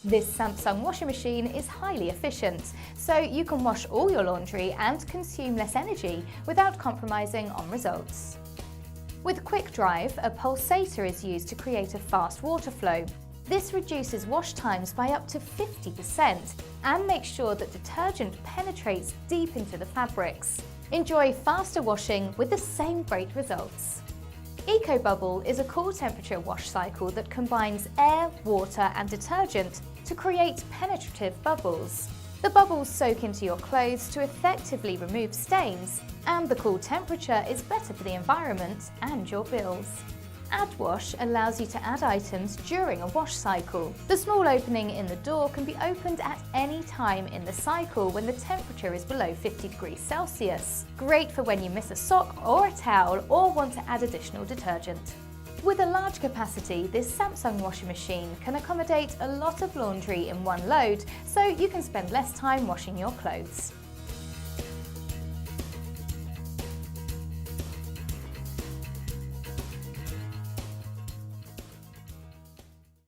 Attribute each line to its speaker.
Speaker 1: This Samsung washing machine is highly efficient, so you can wash all your laundry and consume less energy without compromising on results. With QuickDrive, a pulsator is used to create a fast water flow. This reduces wash times by up to 50% and makes sure that detergent penetrates deep into the fabrics. Enjoy faster washing with the same great results. Ecobubble is a cool temperature wash cycle that combines air, water and detergent to create penetrative bubbles. The bubbles soak into your clothes to effectively remove stains, and the cool temperature is better for the environment and your bills. AddWash allows you to add items during a wash cycle. The small opening in the door can be opened at any time in the cycle when the temperature is below 50 degrees Celsius. Great for when you miss a sock or a towel or want to add additional detergent. With a large capacity, this Samsung washing machine can accommodate a lot of laundry in one load, so you can spend less time washing your clothes.